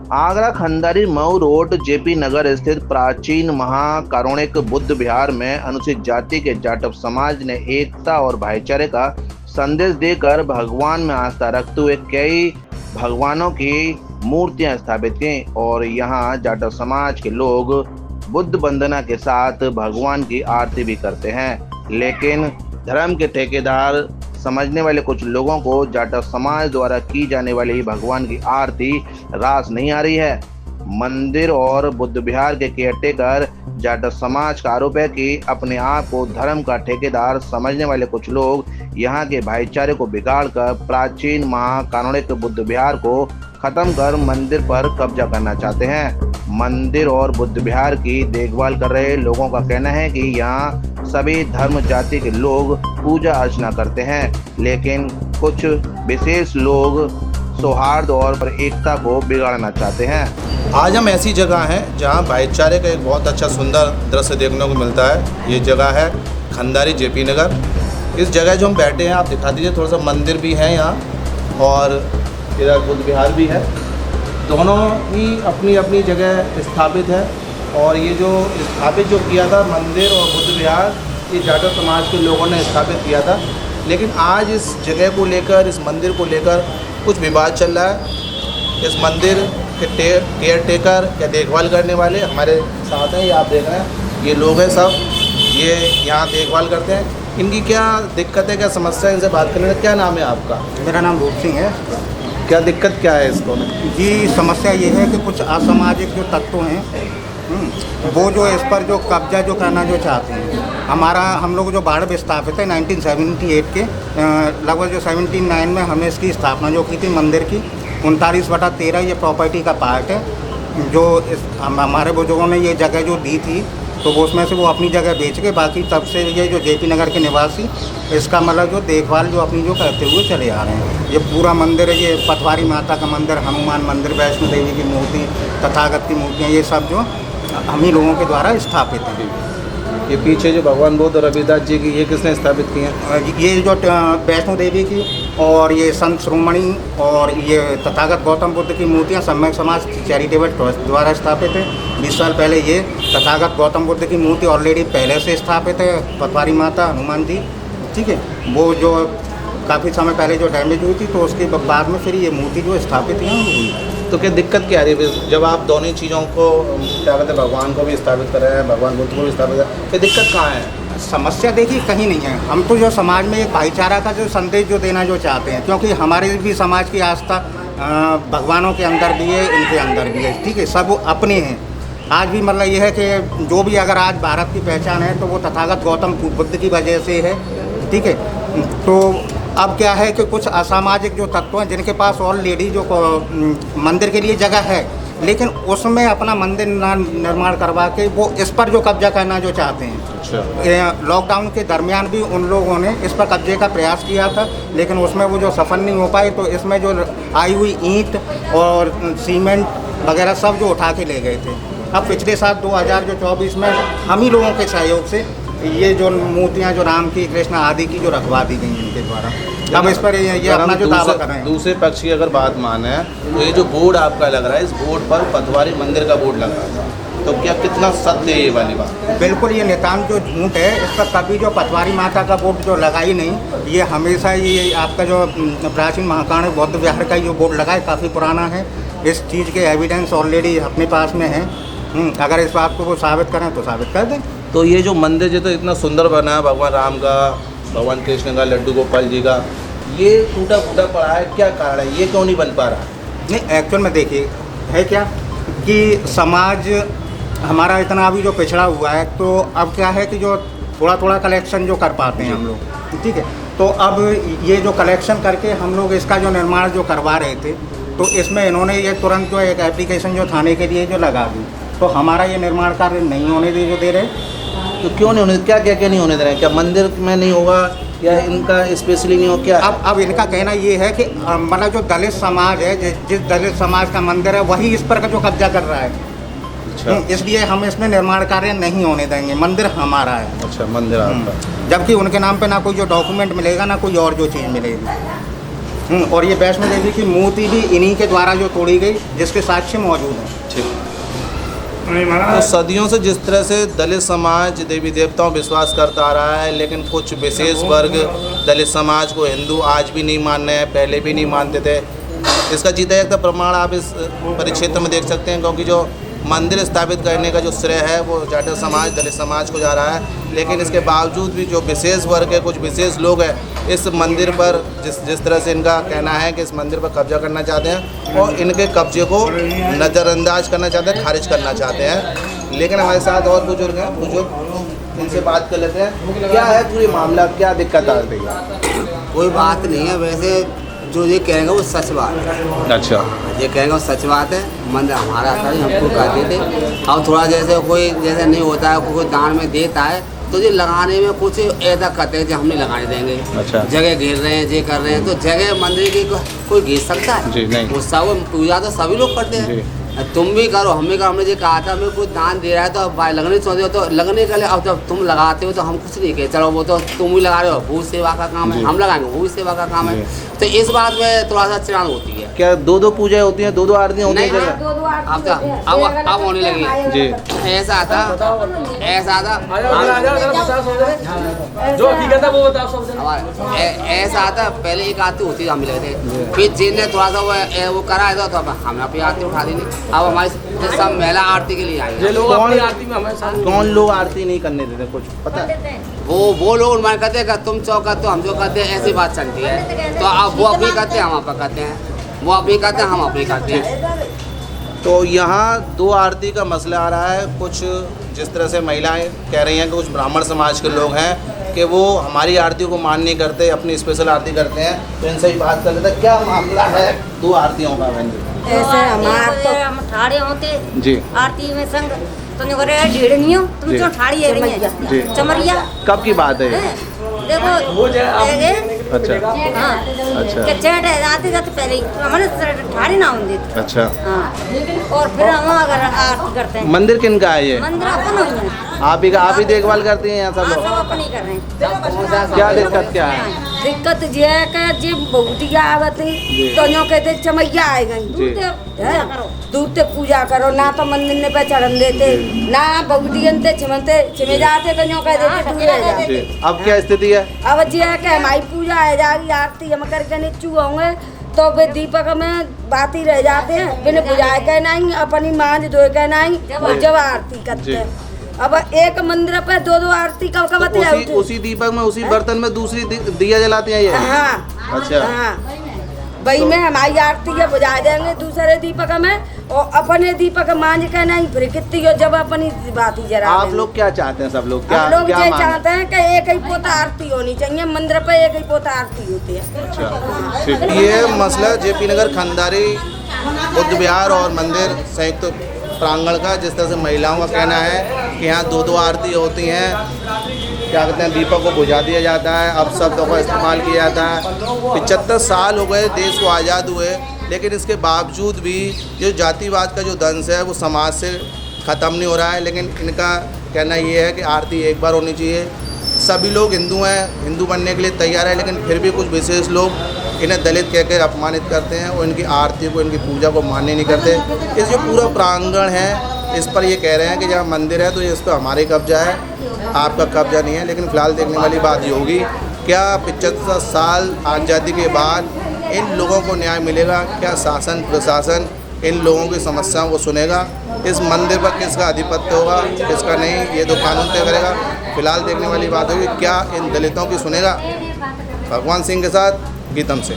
Agra खंडारी Mau road JP नगर स्थित प्राचीन महाकारुणिक बुद्ध विहार में अनुसूचित जाति के जाटव समाज ने एकता और भाईचारे का संदेश देकर भगवान में आस्था रखते हुए कई भगवानों की मूर्तियां स्थापित की और यहां जाटव समाज के लोग बुद्ध वंदना के साथ भगवान की आरती भी करते हैं। लेकिन धर्म के ठेकेदार समझने वाले कुछ लोगों को जाटव समाज द्वारा की जाने वाली भगवान की आरती रास नहीं आ रही है। मंदिर और बुद्ध विहार के केयरटेकर जाटव समाज का आरोप है कि अपने आप को धर्म का ठेकेदार समझने वाले कुछ लोग यहाँ के भाईचारे को बिगाड़कर प्राचीन महाकारुणिक बुद्ध विहार को खत्म कर मंदिर पर कब्जा करना चाहते हैं। मंदिर और बुद्ध विहार की देखभाल कर रहे लोगों का कहना है कि यहाँ सभी धर्म जाति के लोग पूजा अर्चना करते हैं, लेकिन कुछ विशेष लोग सौहार्द और एकता को बिगाड़ना चाहते हैं। आज हम ऐसी जगह हैं जहां भाईचारे का एक बहुत अच्छा सुंदर दृश्य देखने को मिलता है। ये जगह है खंडारी जेपी नगर। इस जगह जो हम बैठे हैं, आप दिखा दीजिए, थोड़ा सा मंदिर भी है यहाँ और इधर बुद्ध विहार भी है। दोनों ही अपनी अपनी जगह स्थापित है और ये जो स्थापित जो किया था मंदिर और बुद्ध विहार, ये जाटव समाज के लोगों ने स्थापित किया था। लेकिन आज इस जगह को लेकर, इस मंदिर को लेकर कुछ विवाद चल रहा है। इस मंदिर के केयर टेकर या देखभाल करने वाले हमारे साथ हैं, ये आप देख रहे हैं, ये लोग हैं सब, ये यहाँ देखभाल करते हैं। इनकी क्या दिक्कत है, क्या समस्या है, इनसे बात करने का। क्या नाम है आपका? मेरा नाम रूप सिंह है। क्या दिक्कत क्या है इसको? जी, समस्या ये है कि कुछ असामाजिक जो तत्व हैं वो जो इस पर जो कब्जा जो करना जो चाहते हैं। हम लोग जो बाढ़ स्थापित है 1978 के लगभग जो 79 में हमने इसकी स्थापना जो की थी मंदिर की। 39/13 ये प्रॉपर्टी का पार्ट है जो हमारे बुजुर्गों ने ये जगह जो दी थी, तो वो उसमें से वो अपनी जगह बेच के बाकी तब से ये जो जेपी नगर के निवासी इसका मतलब जो देखभाल जो अपनी जो करते हुए चले आ रहे हैं। ये पूरा मंदिर है, ये पटवारी माता का मंदिर, हनुमान मंदिर, वैष्णो देवी की मूर्ति, तथागत की मूर्तियाँ, ये सब जो हम ही लोगों के द्वारा स्थापित हैं। ये पीछे जो भगवान बुद्ध और रविदास जी की, ये किसने स्थापित की हैं? ये जो वैष्णो देवी की और ये संत श्रोमणी और ये तथागत गौतम बुद्ध की मूर्तियाँ सम्यक समाज चैरिटेबल ट्रस्ट द्वारा स्थापित है। 20 साल पहले ये तथागत गौतम बुद्ध की मूर्ति ऑलरेडी पहले से स्थापित है, पटवारी माता, हनुमान जी, ठीक है। वो जो काफ़ी समय पहले जो डैमेज हुई थी, तो उसके बाद में फिर ये मूर्ति जो स्थापित यहाँ हुई। तो क्या दिक्कत क्या आ रही है जब आप दोनों चीज़ों को क्या कहते हैं, भगवान को भी स्थापित कर रहे हैं, भगवान बुद्ध को भी स्थापित कर रहे हैं, क्या दिक्कत कहाँ है? समस्या देखिए कहीं नहीं है। हम तो जो समाज में एक भाईचारा का जो संदेश जो देना जो चाहते हैं, क्योंकि हमारे भी समाज की आस्था भगवानों के अंदर भी है, इनके अंदर भी है, ठीक है, सब अपने हैं। आज भी मतलब ये है कि जो भी अगर आज भारत की पहचान है तो वो तथागत गौतम बुद्ध की वजह से है, ठीक है। तो अब क्या है कि कुछ असामाजिक जो तत्व हैं जिनके पास ऑलरेडी जो मंदिर के लिए जगह है, लेकिन उसमें अपना मंदिर निर्माण करवा के वो इस पर जो कब्जा करना जो चाहते हैं। अच्छा। लॉकडाउन के दरमियान भी उन लोगों ने इस पर कब्जे का प्रयास किया था, लेकिन उसमें वो जो सफल नहीं हो पाए, तो इसमें जो आई हुई ईंट और सीमेंट वगैरह सब जो उठा के ले गए थे। अब पिछले साल 2024 में हम ही लोगों के सहयोग से ये जो मूर्तियाँ जो राम की, कृष्ण आदि की जो रखवा दी गई इनके द्वारा, अब इस पर ये अपना जो दावा कर रहे हैं। दूसरे पक्ष की अगर बात माने तो ये जो बोर्ड आपका लग रहा है, इस बोर्ड पर पटवारी मंदिर का बोर्ड लग रहा था, तो क्या कितना सत्य है ये वाली बात? बिल्कुल ये नितांत जो झूठ है। इस पर कभी जो पटवारी माता का बोर्ड जो लगा ही नहीं। ये हमेशा ये आपका जो प्राचीन महाकारुणिक बौद्ध विहार का जो बोर्ड लगा है काफ़ी पुराना है। इस चीज़ के एविडेंस ऑलरेडी अपने पास में है। अगर इस बात को वो साबित करें तो साबित कर दें। तो ये जो मंदिर जो तो इतना सुंदर बना है, भगवान राम का, भगवान कृष्ण का, लड्डू गोपाल जी का, ये टूटा फूटा पड़ा है, क्या कारण है, ये क्यों नहीं बन पा रहा? नहीं, एक्चुअल में देखिए है क्या कि समाज हमारा इतना अभी जो पिछड़ा हुआ है, तो अब क्या है कि जो थोड़ा थोड़ा कलेक्शन जो कर पाते हैं हम लोग, ठीक है। तो अब ये जो कलेक्शन करके हम लोग इसका जो निर्माण जो करवा रहे थे, तो इसमें इन्होंने ये तुरंत जो एक एप्लीकेशन जो थाने के लिए जो लगा दी, तो हमारा ये निर्माण कार्य नहीं होने दे रहे। तो क्यों नहीं होने, क्या नहीं होने दे रहे हैं? क्या मंदिर में नहीं होगा या इनका स्पेशली नहीं हो क्या? अब इनका कहना ये है कि मतलब जो दलित समाज है, जिस दलित समाज का मंदिर है, वही इस पर का जो कब्जा कर रहा है। अच्छा। इसलिए हम इसमें निर्माण कार्य नहीं होने देंगे, मंदिर हमारा है। अच्छा, मंदिर आपका। जबकि उनके नाम पे ना कोई जो डॉक्यूमेंट मिलेगा, ना कोई और जो चीज़ मिलेगी। और ये वैष्णो देवी की मूर्ति भी इन्हीं के द्वारा जो तोड़ी गई, जिसके साक्ष्य मौजूद हैं। ठीक। तो सदियों से जिस तरह से दलित समाज देवी देवताओं पर विश्वास करता आ रहा है, लेकिन कुछ विशेष वर्ग दलित समाज को हिंदू आज भी नहीं मान रहे हैं, पहले भी नहीं मानते थे। इसका जीता जागता प्रमाण आप इस परिक्षेत्र में देख सकते हैं, क्योंकि जो मंदिर स्थापित करने का जो श्रेय है वो जाट समाज, दलित समाज को जा रहा है। लेकिन इसके बावजूद भी जो विशेष वर्ग है, कुछ विशेष लोग हैं, इस मंदिर पर जिस तरह से इनका कहना है कि इस मंदिर पर कब्जा करना चाहते हैं और इनके कब्जे को नज़रअंदाज करना चाहते हैं, खारिज करना चाहते हैं। लेकिन हमारे साथ और बुजुर्ग हैं, बुजुर्ग इनसे बात कर लेते हैं। क्या है पूरी मामला, क्या दिक्कत आ रही है? कोई बात नहीं है, वैसे जो ये कहेंगे वो सच बात है। अच्छा, ये कहेंगे वो सच बात है। मंदिर हमारा था, हमको कहते थे। अब थोड़ा जैसे कोई जैसे नहीं होता है, कोई दान में देता है तो ये लगाने में कुछ ऐसा करते हैं जो हम नहीं लगाने देंगे। अच्छा। जगह घेर रहे हैं, ये कर रहे हैं, तो जगह मंदिर की कोई घेर सकता है? जी नहीं। गुस्सा वो पूजा तो सभी लोग करते हैं, तुम भी करो, हम भी करो। हमने ये कहा था हमें कोई दान दे रहा है तो अब लगने चाहते हो तो लगने के लिए, अब जब तुम लगाते हो तो हम कुछ नहीं कहे, चलो वो तो तुम भी लगा रहे हो, भूत सेवा का काम है, हम लगाएंगे भूत सेवा का काम है। तो इस बात में थोड़ा सा चिरान होती है। क्या दो पूजा होती हैं, दो आरतियाँ होती हैं जगह? अब होने लगी जी। ऐसा था जो हकीकत है वो बताओ सबसे। ऐसा आता पहले एक आरती होती हम लगे थे, फिर जिनने थोड़ा सा वो करा था तो हम अपनी आरती उठा दी नहीं। अब हमारी सब महिला आरती के लिए आई। कौन लोग आरती नहीं करने देते, कुछ पता है? वो लोग मान कहते हैं तुम चौका तो हम जो करते हैं, ऐसी बात चलती है। तो अब वो अपनी करते हैं, हम अपना करते हैं, वो अपनी करते हैं, हम अपनी करते हैं। तो यहाँ दो आरती का मसला आ रहा है। कुछ जिस तरह से महिलाएं कह रही हैं कि कुछ ब्राह्मण समाज के लोग हैं कि वो हमारी आरती को मान नहीं करते, अपनी स्पेशल आरती करते हैं। तो इनसे ही बात कर लेते हैं, क्या मामला है दो आरतियों का? ऐसे हमारे तो हम ठाड़े होते जी। आरती में संग तो नहीं करे ढेड़ नहीं हो, तुम क्यों ठाड़ी है रही जी। है चमरिया? कब की बात है? देखो अच्छा हाँ, अच्छा के चैट है आते जाते पहले ही हमारे ठाड़ी ना होंगे। अच्छा। हाँ, और फिर हम अगर आरती करते हैं। मंदिर किन का है ये? मंदिर अपन हो है, आप ही देखभाल करती हैं यहाँ सब लोग? सब अपन ही कर रहे हैं। क्या दिक्कत क्या है? दिक्कत ये है कि जी बहुतिया आवत है तो यूँ कहते चमैया आए गई, दूध से पूजा करो ना, तो मंदिर ने पे चढ़न देते ना, बहुतियन ते छिमे जाते तो यूँ कह देते दूर रह जाते। अब क्या स्थिति है? अब जी है कि हमारी पूजा है जाएगी, आरती हम करके नीचू होंगे तो वे दीपक में बाती रह जाते हैं, बिन बुझाए के नहीं, अपनी मांझ धोए के नहीं, और जब आरती करते हैं। अब एक मंदिर पे दो आरती कब कब आती है? उसी दीपक में, उसी बर्तन में दूसरी दिया जलाते हैं ये? हाँ। अच्छा। हाँ, वही में हमारी आरती के बुझा देंगे दूसरे दीपक में, और अपने दीपक मांझ के नहीं, फिर कितनी हो जब अपनी बाती जरा। आप लोग क्या चाहते हैं? सब लोग क्या हम लोग ये मांग? चाहते हैं कि एक ही पोता आरती होनी चाहिए, मंदिर पे एक ही पोता आरती होती है। अच्छा। ये मसला जेपी नगर खंडारी बुद्ध विहार और मंदिर संयुक्त प्रांगण का, जिस तरह से महिलाओं का कहना है कि यहाँ दो आरती होती हैं, क्या कहते हैं, दीपक को बुझा दिया जाता है, अब शब्दों का इस्तेमाल किया जाता है। 75 साल हो गए देश को आज़ाद हुए, लेकिन इसके बावजूद भी जो जातिवाद का जो दंश है वो समाज से ख़त्म नहीं हो रहा है। लेकिन इनका कहना ये है कि आरती एक बार होनी चाहिए। सभी लोग हिंदू हैं, हिंदू बनने के लिए तैयार है, लेकिन फिर भी कुछ विशेष लोग इन्हें दलित कहकर अपमानित करते हैं और इनकी आरती को, इनकी पूजा को मान्य नहीं करते। इस जो पूरा प्रांगण है, इस पर ये कह रहे हैं कि जहाँ मंदिर है तो ये इस पर हमारे कब्जा है, आपका कब्जा नहीं है। लेकिन फ़िलहाल देखने वाली बात ये होगी, क्या 75 साल आज़ादी के बाद इन लोगों को न्याय मिलेगा? क्या शासन प्रशासन इन लोगों की समस्याओं को सुनेगा? इस मंदिर पर किसका आधिपत्य होगा, किसका नहीं, ये तो कानून तय करेगा। फिलहाल देखने वाली बात होगी, क्या इन दलितों की सुनेगा? भगवान सिंह के साथ गीतम से।